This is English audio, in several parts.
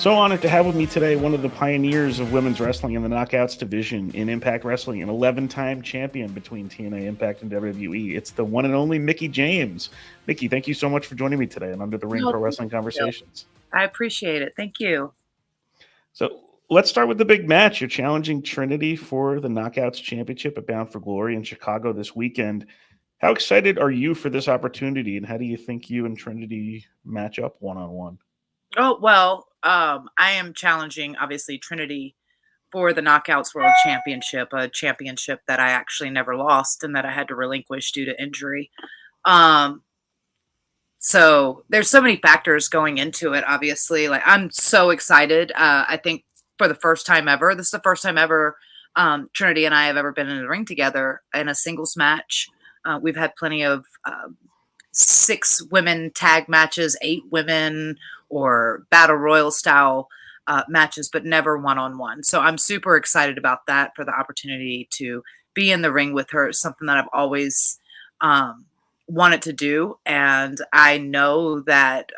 So honored to have with me today one of the pioneers of women's wrestling in the Knockouts division in Impact Wrestling, an 11-time champion between TNA Impact and WWE. It's the one and only Mickie James. Mickie, thank you so much for joining me today on Under the Ring No, Pro thank Wrestling you. Conversations. I appreciate it. Thank you. So let's start with the big match. You're challenging Trinity for the Knockouts Championship at Bound for Glory in Chicago this weekend. How excited are you for this opportunity, and how do you think you and Trinity match up one-on-one? Oh, well, I am challenging, obviously, Trinity for the Knockouts World Championship, a championship that I actually never lost and that I had to relinquish due to injury. Um, so there's so many factors going into it, obviously. Like, I'm so excited. I think for the first time ever, this is the first time ever Trinity and I have ever been in the ring together in a singles match. We've had plenty of 6 women tag matches, 8 women, or battle royal style matches, but never one-on-one. So I'm super excited about that, for the opportunity to be in the ring with her. It's something that I've always um, wanted to do, and I know that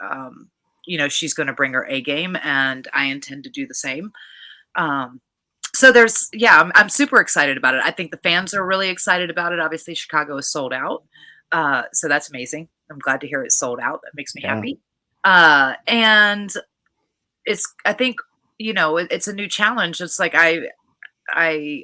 she's going to bring her A game, and I intend to do the same. Um, so I'm super excited about it. I think the fans are really excited about it. Obviously, Chicago is sold out. So that's amazing. I'm glad to hear it's sold out. That makes me Yeah. happy. And I think, it's a new challenge. It's like I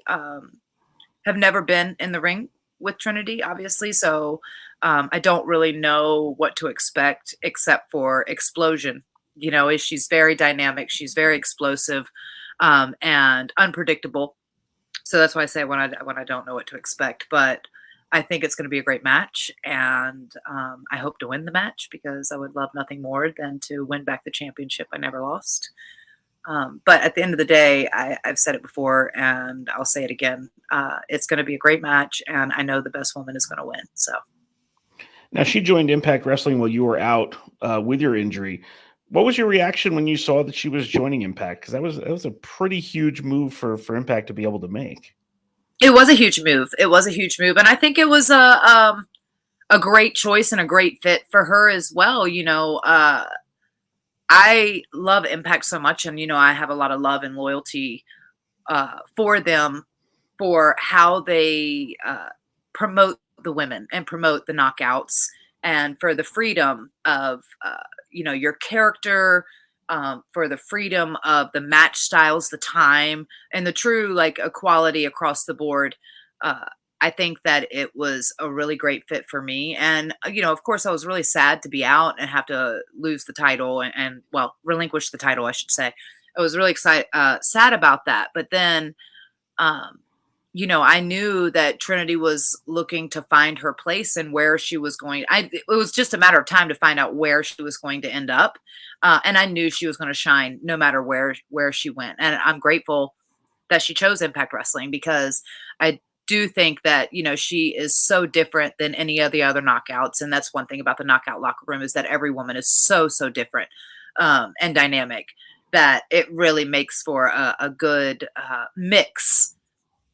have never been in the ring with Trinity, obviously. So I don't really know what to expect except for explosion. She's very dynamic. She's very explosive, and unpredictable. So that's why I say when I don't know what to expect. But I think it's going to be a great match, and I hope to win the match, because I would love nothing more than to win back the championship I never lost. But at the end of the day, I've said it before, and I'll say it again. It's going to be a great match, and I know the best woman is going to win. So. Now, she joined Impact Wrestling while you were out with your injury. What was your reaction when you saw that she was joining Impact? Because that was a pretty huge move for Impact to be able to make. It was a huge move. It was a huge move, and I think it was a great choice and a great fit for her as well. I love Impact so much, and I have a lot of love and loyalty for them, for how they promote the women and promote the knockouts, and for the freedom of your character, for the freedom of the match styles, the time, and the true like equality across the board. uh, I think that it was a really great fit for me, and of course I was really sad to be out and have to lose the title, and well, relinquish the title, I should say. I was really sad about that, but then um, I knew that Trinity was looking to find her place and where she was going. It was just a matter of time to find out where she was going to end up, and I knew she was going to shine no matter where she went. And I'm grateful that she chose Impact Wrestling, because I do think that she is so different than any of the other knockouts, and that's one thing about the knockout locker room, is that every woman is so different, and dynamic, that it really makes for a good mix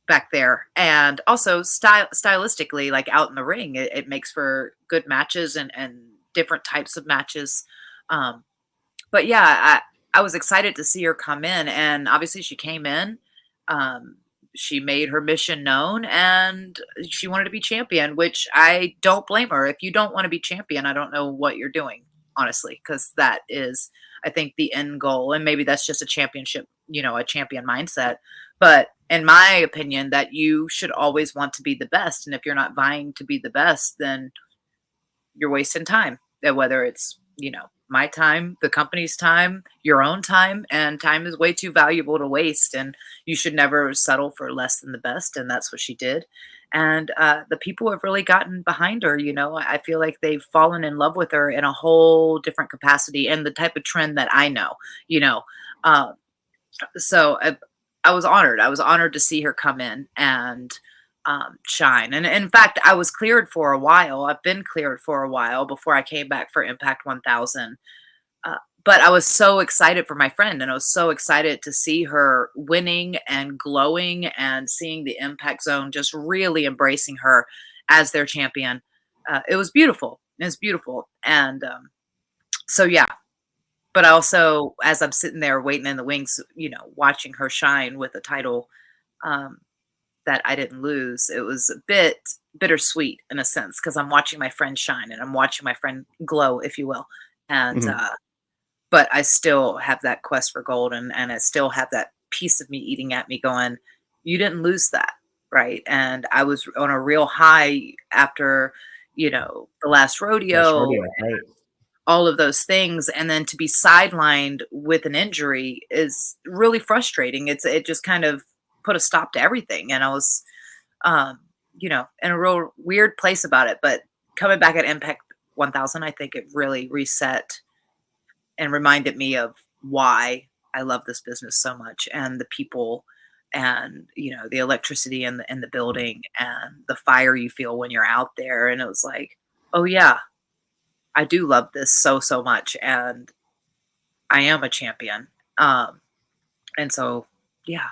back there. And also stylistically, like out in the ring, it makes for good matches, and different types of matches. um but yeah, I was excited to see her come in, and obviously she came in. um she made her mission known, and she wanted to be champion, which I don't blame her. If you don't want to be champion, I don't know what you're doing, honestly, because that is, I think, the end goal. And maybe that's just a championship, a champion mindset. But in my opinion, that you should always want to be the best. And if you're not vying to be the best, then you're wasting time. Whether it's, my time, the company's time, your own time, and time is way too valuable to waste. And you should never settle for less than the best. And that's what she did. And the people have really gotten behind her. I feel like they've fallen in love with her in a whole different capacity, and the type of trend that I know, you know. Um, so I was honored. I was honored to see her come in and shine. And in fact, I was cleared for a while. I've been cleared for a while before I came back for Impact 1000. Uh, but I was so excited for my friend, and I was so excited to see her winning and glowing, and seeing the Impact Zone just really embracing her as their champion. It was beautiful. It was beautiful. And so, yeah. But also, as I'm sitting there waiting in the wings, watching her shine with a title, um, that I didn't lose, it was a bit bittersweet in a sense because I'm watching my friend shine and I'm watching my friend glow, if you will. And Mhm. but I still have that quest for gold, and I still have that piece of me eating at me going, "You didn't lose that." Right. And I was on a real high after, the last Last rodeo, rodeo, right? all of those things, and then to be sidelined with an injury is really frustrating. It just kind of put a stop to everything, and I was, um, in a real weird place about it. But coming back at Impact 1000, I think it really reset and reminded me of why I love this business so much, and the people, and the electricity in the building, and the fire you feel when you're out there. And it was like, oh yeah, I do love this so so much, and I am a champion. Um, and so, yeah.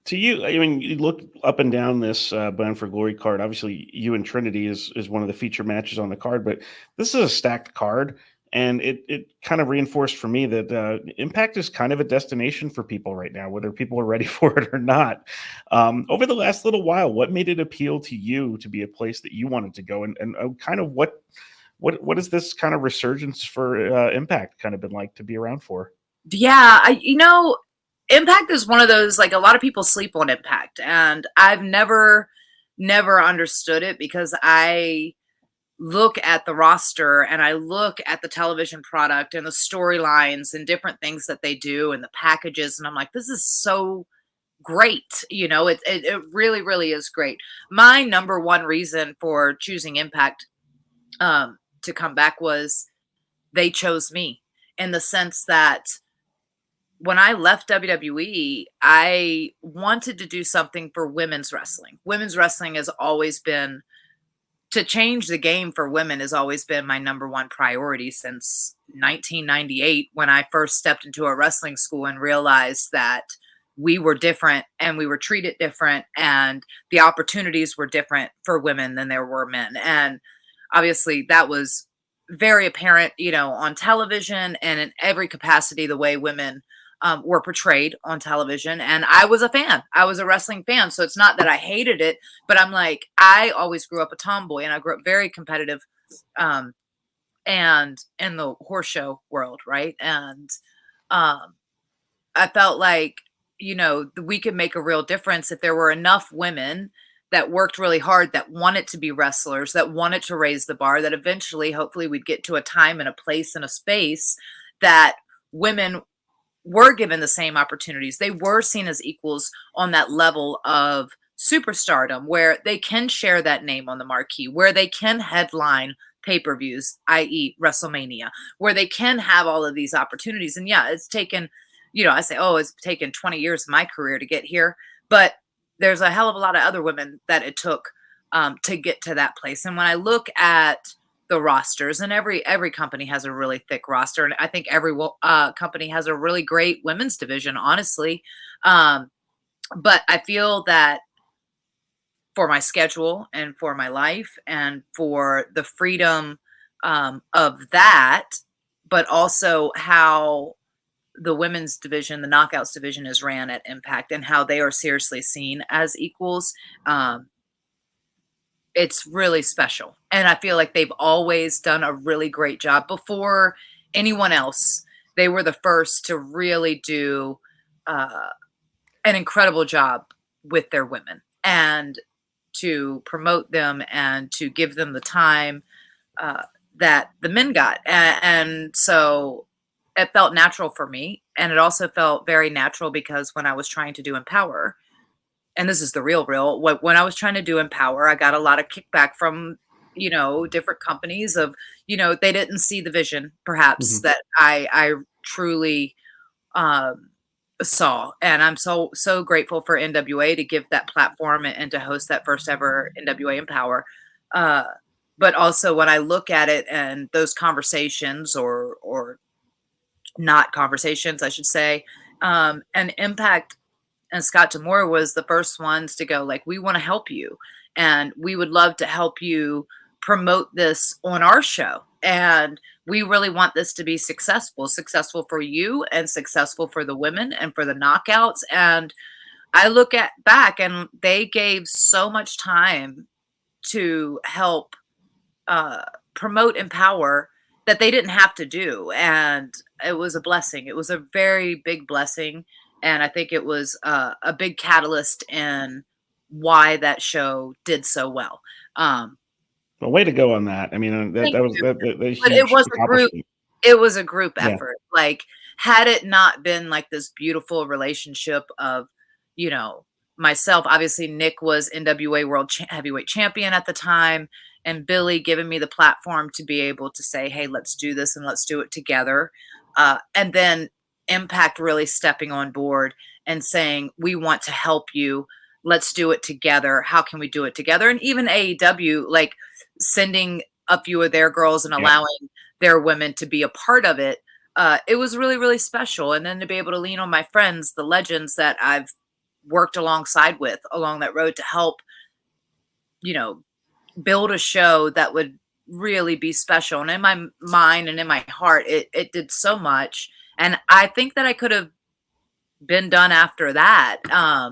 To you, I mean, you look up and down this Bound for Glory card. Obviously, you and Trinity is one of the feature matches on the card, but this is a stacked card, and it kind of reinforced for me that Impact is kind of a destination for people right now, whether people are ready for it or not. Over the last little while, what made it appeal to you to be a place that you wanted to go, and kind of what is this kind of resurgence for Impact kind of been like to be around for? Yeah, Impact is one of those, like, a lot of people sleep on Impact, and I've never understood it because I look at the roster and I look at the television product and the storylines and different things that they do and the packages, and I'm like, this is so great. It really, really is great. My number one reason for choosing Impact, to come back, was they chose me, in the sense that when I left WWE, I wanted to do something for women's wrestling. Women's wrestling has always been, to change the game for women has always been my number one priority since 1998, when I first stepped into a wrestling school and realized that we were different and we were treated different, and the opportunities were different for women than there were men. And obviously that was very apparent, on television and in every capacity, the way women were portrayed on television. And I was a fan. I was a wrestling fan. So it's not that I hated it, but I'm like, I always grew up a tomboy, and I grew up very competitive, um, and in the horse show world, right? And um, I felt like, we could make a real difference if there were enough women that worked really hard, that wanted to be wrestlers, that wanted to raise the bar, that eventually, hopefully, we'd get to a time and a place and a space that women were given the same opportunities. They were seen as equals on that level of superstardom, where they can share that name on the marquee, where they can headline pay-per-views, i.e. WrestleMania, where they can have all of these opportunities. And yeah, it's taken, I say, oh, it's taken 20 years of my career to get here, but there's a hell of a lot of other women that it took, to get to that place. And when I look at the rosters, and every company has a really thick roster, and I think every company has a really great women's division, honestly. um, but I feel that for my schedule and for my life and for the freedom, of that, but also how the women's division, the knockouts division, is ran at Impact, and how they are seriously seen as equals, um, it's really special. And I feel like they've always done a really great job before anyone else. They were the first to really do uh, an incredible job with their women, and to promote them and to give them the time, uh, that the men got. And so it felt natural for me. And it also felt very natural because when I was trying to do Empower, and this is the real, when I was trying to do Empower, I got a lot of kickback from, different companies of, they didn't see the vision perhaps Mhm. that I truly, um, saw. And I'm so so grateful for NWA to give that platform, and to host that first ever NWA Empower. Uh, but also when I look at it and those conversations, or not conversations, I should say, and Impact and Scott Demore was the first ones to go, like, we want to help you, and we would love to help you promote this on our show. And we really want this to be successful for you and successful for the women and for the knockouts. And I look at back and they gave so much time to help promote Empower that they didn't have to do. And it was a blessing. It was a very big blessing. And I think it was a big catalyst in why that show did so well. Well, way to go on that. I mean, that Thank that was you. that But it huge was a group. accomplishment. It was a group Yeah. effort. Like, had it not been like this beautiful relationship of, you know, myself, obviously Nick was NWA Heavyweight Champion at the time, and Billy giving me the platform to be able to say, "Hey, let's do this and let's do it together." And then Impact really stepping on board and saying, "We want to help you. Let's do it together. How can we do it together?" And even AEW, like sending a few of their girls and Yeah. allowing their women to be a part of it. It was really, really special. And then to be able to lean on my friends, the legends that I've worked alongside with along that road to help, you know, build a show that would really be special. And in my mind and in my heart, it did so much. And I think that I could have been done after that. I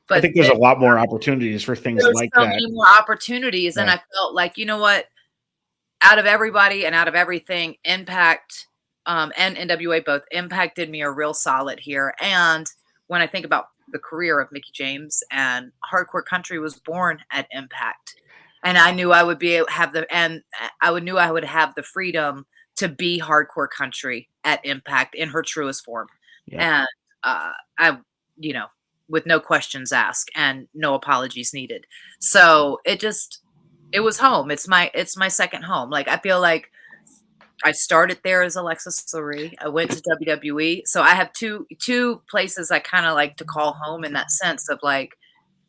But think there's a lot more opportunities for things there's like so that. many more opportunities. And Yeah. I felt like, you know what? Out of everybody and out of everything, Impact and NWA both impacted me a real solid here. And when I think about the career of Mickie James, and Hardcore Country was born at Impact, and I knew I would have the freedom to be Hardcore Country at Impact in her truest form, Yeah. and I, you know, with no questions asked and no apologies needed. So it was home. It's my second home. Like, I feel like I started there as Alexis Lurie. I went to WWE. So I have two places I kind of like to call home in that sense of like,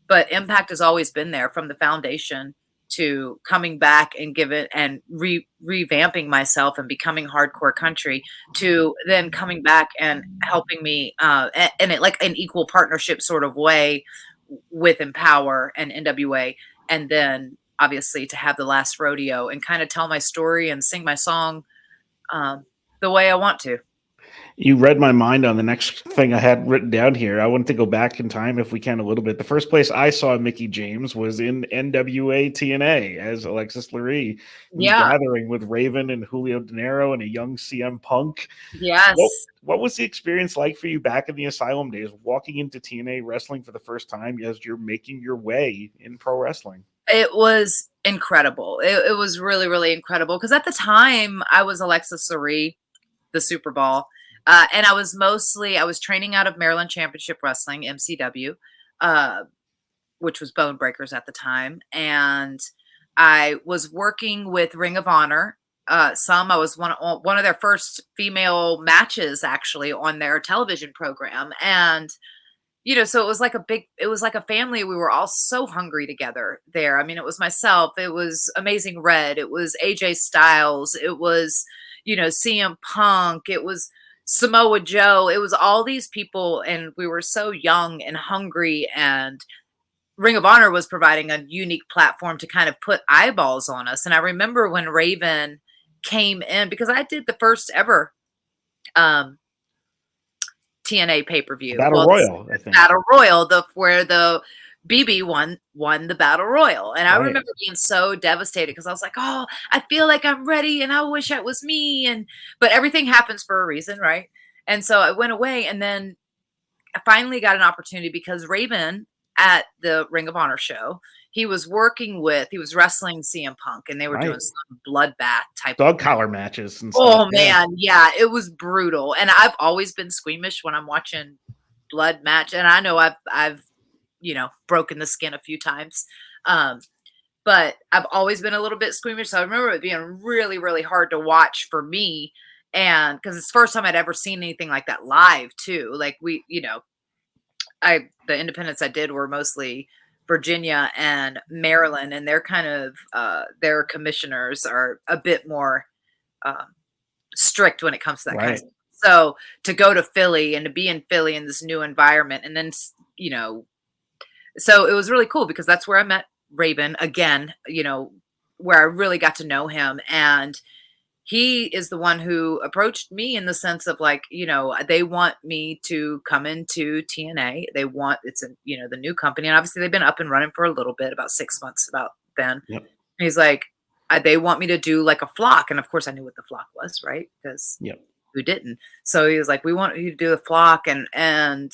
but Impact has always been there from the foundation to coming back and revamping myself and becoming Hardcore Country, to then coming back and helping me in it like an equal partnership sort of way with Empower and NWA, and then obviously to have the last rodeo and kind of tell my story and sing my song the way I want to. You read my mind on the next thing I had written down here. I wanted to go back in time, if we can, a little bit. The first place I saw Mickie James was in NWA TNA as Alexis Lurie. Yeah. Gathering with Raven and Julio Dinero and a young CM Punk. Yes. What was the experience like for you back in the Asylum days, walking into TNA wrestling for the first time as you're making your way in pro wrestling? It was incredible. It was really, really incredible because at the time I was Alexis Lurie, the Super Bowl. And I was training out of Maryland Championship Wrestling, MCW, which was Bone Breakers at the time. And I was working with Ring of Honor. I was one of their first female matches actually on their television program. And, you know, so it was like a family. We were all so hungry together there. I mean, it was myself, it was Amazing Red, it was AJ Styles, it was, you know, CM Punk, it was Samoa Joe. It was all these people, and we were so young and hungry, and Ring of Honor was providing a unique platform to kind of put eyeballs on us. And I remember when Raven came in, because I did the first ever TNA pay-per-view. Battle Royal, I think. Battle Royal, where the BB won the Battle Royal. And I Right. remember being so devastated because I was like, oh, I feel like I'm ready and I wish it was me. But everything happens for a reason, right? And so I went away, and then I finally got an opportunity because Raven at the Ring of Honor show, he was wrestling CM Punk, and they were doing some bloodbath type dog collar matches and stuff. Oh man, yeah, it was brutal. And I've always been squeamish when I'm watching blood match, and I know I've you know, broken the skin a few times. But I've always been a little bit squeamish. So I remember it being really, really hard to watch for me. And because it's the first time I'd ever seen anything like that live too. Like the independents I did were mostly Virginia and Maryland, and they're kind of their commissioners are a bit more strict when it comes to that kind of stuff. So to go to Philly and to be in Philly in this new environment, and then, you know, so it was really cool because that's where I met Raven again, you know, where I really got to know him. And he is the one who approached me in the sense of like, they want me to come into TNA. They want, it's a, the new company. And obviously they've been up and running for a little bit, about 6 months about then. Yep. He's like, they want me to do like a flock. And of course I knew what the flock was, right? Because who didn't? So he was like, we want you to do the flock. And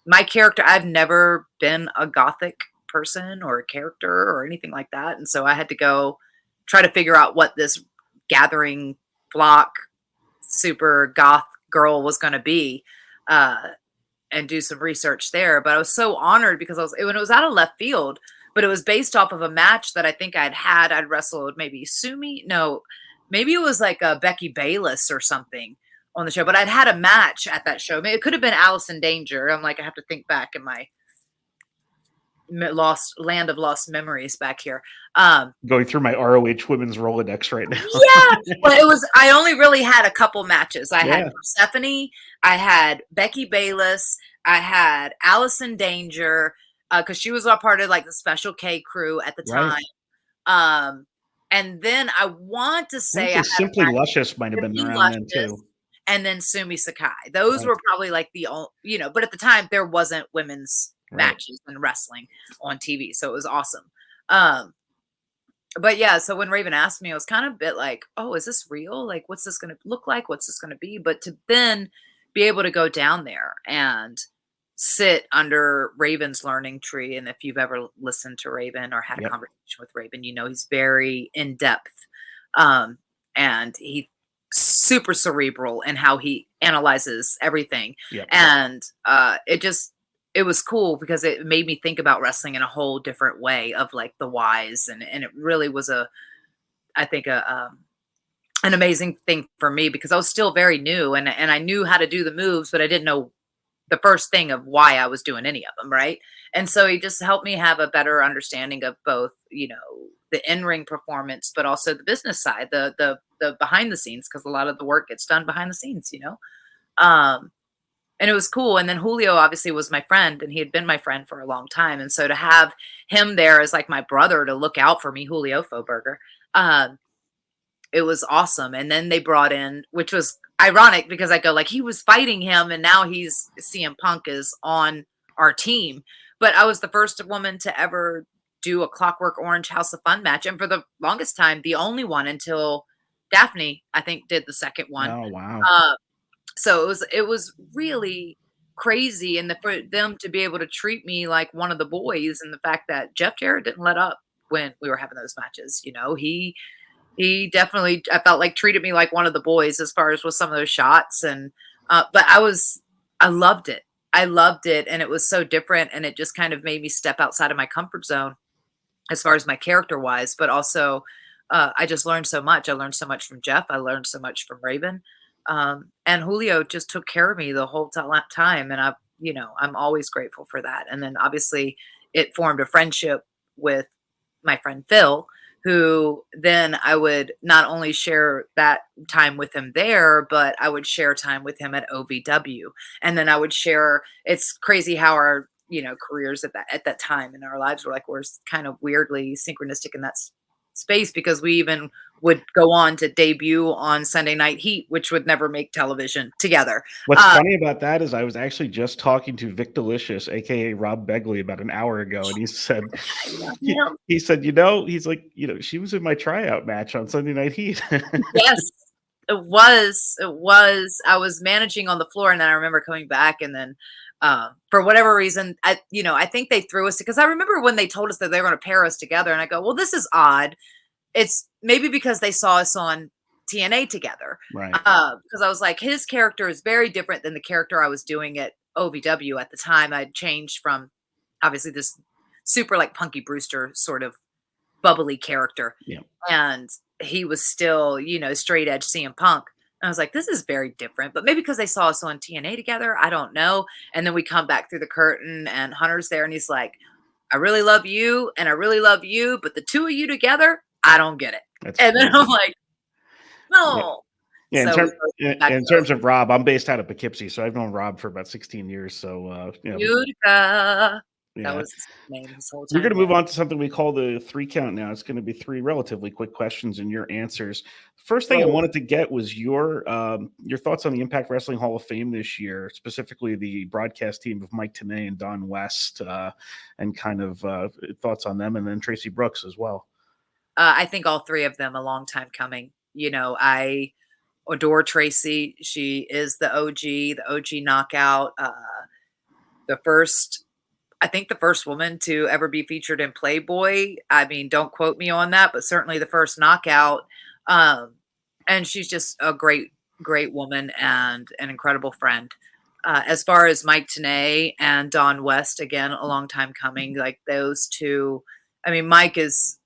my character, I've never been a gothic person or a character or anything like that. And so I had to go try to figure out what this gathering flock super goth girl was going to be, and do some research there. But I was so honored because when it was out of left field, but it was based off of a match that I think I'd wrestled maybe maybe it was like a Becky Bayless or something on the show, but I'd had a match at that show. Maybe it could have been Allison Danger. I'm like, I have to think back in my land of lost memories back here. Going through my ROH women's Rolodex right now. Yeah, but I only really had a couple matches. I had Persephone, I had Becky Bayless, I had Allison Danger, because she was a part of like the Special K crew at the time. And then I want to say I Simply Luscious might have been around then too. And then Sumi Sakai. Those were probably like the only, but at the time there wasn't women's matches and wrestling on TV. So it was awesome. But yeah, so when Raven asked me, I was kind of a bit like, oh, is this real? Like, what's this going to look like? What's this going to be? But to then be able to go down there and sit under Raven's learning tree. And if you've ever listened to Raven or had a conversation with Raven, he's very in depth. And he's super cerebral in how he analyzes everything. And it was cool because it made me think about wrestling in a whole different way of like the whys. And it really was I think an amazing thing for me because I was still very new and I knew how to do the moves, but I didn't know the first thing of why I was doing any of them. Right. And so he just helped me have a better understanding of both, the in-ring performance, but also the business side, the behind the scenes, because a lot of the work gets done behind the scenes, and it was cool. And then Julio obviously was my friend and he had been my friend for a long time. And so to have him there as like my brother to look out for me, Julio Foberger, it was awesome. And then they brought in, which was ironic because I go like, he was fighting him and now CM Punk is on our team. But I was the first woman to ever do a Clockwork Orange House of Fun match. And for the longest time, the only one until Daphne, I think, did the second one. Oh, wow. So it was really crazy. And for them to be able to treat me like one of the boys, and the fact that Jeff Jarrett didn't let up when we were having those matches, he definitely, I felt like, treated me like one of the boys as far as with some of those shots. And, but I loved it. I loved it. And it was so different. And it just kind of made me step outside of my comfort zone as far as my character wise, but also, I just learned so much. I learned so much from Jeff. I learned so much from Raven. And Julio just took care of me the whole time. And I'm always grateful for that. And then obviously it formed a friendship with my friend Phil, who then I would not only share that time with him there, but I would share time with him at OVW. And then I would share, it's crazy how our, careers at that time in our lives were like, we're kind of weirdly synchronistic in that space, because we even would go on to debut on Sunday Night Heat, which would never make television together. What's funny about that is I was actually just talking to Vic Delicious, aka Rob Begley, about an hour ago, and he said, he said, he's like, she was in my tryout match on Sunday Night Heat. Yes, it was. I was managing on the floor, and then I remember coming back, and then for whatever reason, I think they threw us, because I remember when they told us that they were going to pair us together, and I go, well, this is odd. It's maybe because they saw us on TNA together. Right. Because I was like, his character is very different than the character I was doing at OVW at the time. I'd changed from obviously this super like Punky Brewster sort of bubbly character. Yeah. And he was still, straight edge CM Punk. And I was like, this is very different, but maybe because they saw us on TNA together, I don't know. And then we come back through the curtain and Hunter's there and he's like, I really love you and I really love you, but the two of you together, I don't get it. Then I'm like, no. Yeah. In terms of Rob, I'm based out of Poughkeepsie, so I've known Rob for about 16 years. So, Utica. That Yeah. was his name his whole We're going time to there. move on to something we call the 3 count now. It's going to be 3 relatively quick questions and your answers. First thing I Whoa. wanted to get was your thoughts on the Impact Wrestling Hall of Fame this year, specifically the broadcast team of Mike Tenay and Don West, and kind of thoughts on them, and then Tracy Brooks as well. I think all 3 of them a long time coming. You know, I adore Tracy. She is the OG knockout. The first I think the first woman to ever be featured in Playboy. I mean, don't quote me on that, but certainly the first knockout. Um, and she's just a great woman and an incredible friend. As far as Mike Tenay and Don West, again, a long time coming. Like those two, I mean, Mike is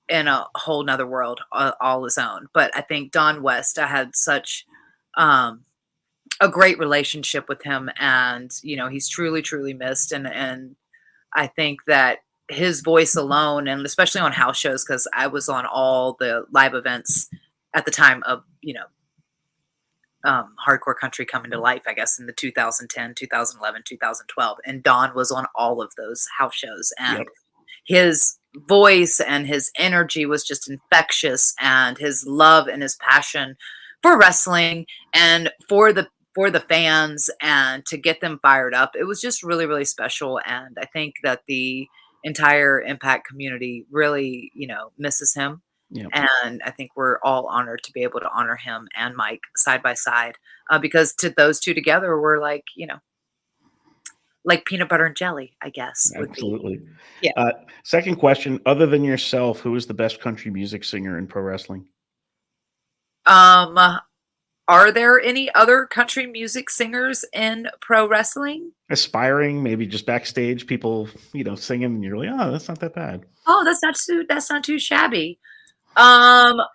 in a whole nother world all his own. But I think Don West, I had such um, a great relationship with him, and he's truly missed, and I think that his voice alone, and especially on house shows, because I was on all the live events at the time of, hardcore country coming to life, I guess, in the 2010, 2011, 2012. And Don was on all of those house shows. Yep. And his voice and his energy was just infectious, and his love and his passion for wrestling and for the fans, and to get them fired up, it was just really special. And I think that the entire Impact community really misses him, Yep. and I think we're all honored to be able to honor him and Mike side by side, because to those two together were like peanut butter and jelly, I guess would be. Absolutely. Yeah. Second question, other than yourself, who is the best country music singer in pro wrestling? Are there any other country music singers in pro wrestling? Aspiring, maybe just backstage, people, singing, and you're like, oh, that's not that bad. Oh, that's not too shabby. Well,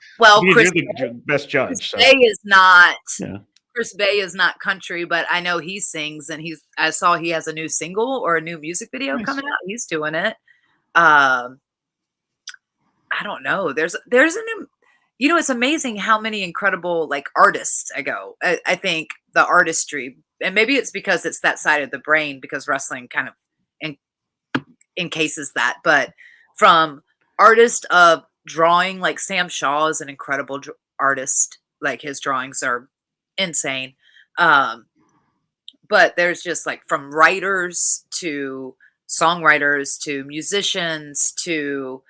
You're the best judge. So. Bay is not Yeah. Chris Bay is not country, but I know he sings, and I saw he has a new single or a new music video Nice. coming out. He's doing it. Um, I don't know. There's an it's amazing how many incredible like artists I think the artistry, and maybe it's because it's that side of the brain, because wrestling kind of en- encases that, but from artist of drawing, like Sam Shaw is an incredible artist. Like his drawings are insane. Um, but there's just like from writers to songwriters to musicians to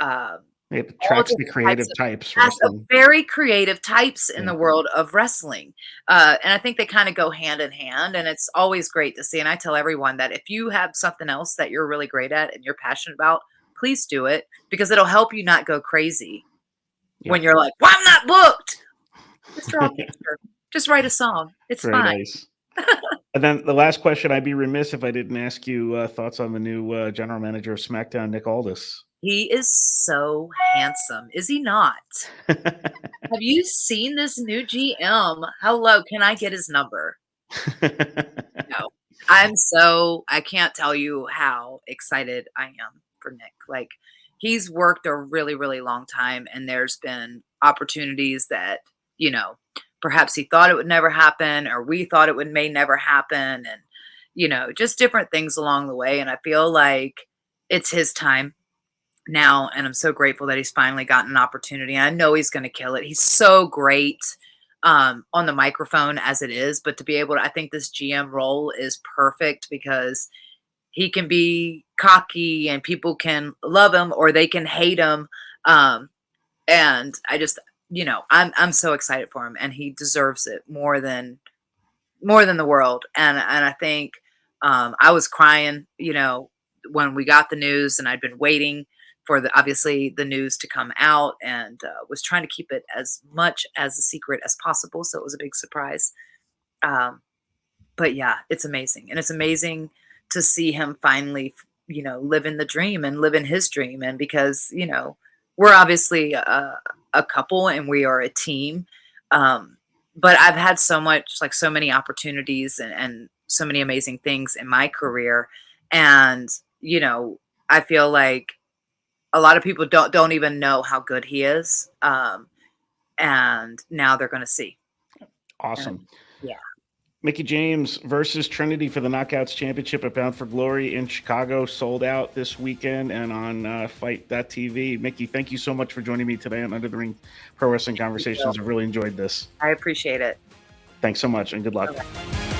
It all attracts the different types creative of types. yes, of Wrestling. very creative types in Yeah. the world of wrestling. And I think they kind of go hand in hand, and it's always great to see. And I tell everyone that if you have something else that you're really great at and you're passionate about, please do it, because it'll help you not go crazy when Yeah. you're like, well, I'm not booked. Just draw a picture. Just write a song. It's Very fine. nice. And then the last question, I'd be remiss if I didn't ask you thoughts on the new general manager of SmackDown, Nick Aldis. He is so handsome, is he not? Have you seen this new GM? Hello, can I get his number? No. I can't tell you how excited I am for Nick. Like, he's worked a really long time, and there's been opportunities that, perhaps he thought it would never happen, or we thought it may never happen, and, just different things along the way. And I feel like it's his time now, and I'm so grateful that he's finally gotten an opportunity. I know he's going to kill it. He's so great on the microphone as it is, but to be able to, I think this GM role is perfect, because he can be cocky and people can love him or they can hate him. And I just, I'm so excited for him, and he deserves it more than the world. And I think I was crying, when we got the news, and I'd been waiting for obviously the news to come out, and was trying to keep it as much as a secret as possible. So it was a big surprise. But yeah, it's amazing. And it's amazing to see him finally, living the dream and living his dream. And because, we're obviously a couple and we are a team. But I've had so many opportunities and so many amazing things in my career. And, I feel like a lot of people don't even know how good he is. And now they're going to see. Awesome. Yeah. Mickie James versus Trinity for the Knockouts Championship at Bound for Glory in Chicago, sold out this weekend and on Fight.tv. Mickie, thank you so much for joining me today on Under the Ring Pro Wrestling Conversations. I really enjoyed this. I appreciate it. Thanks so much and good luck. Okay.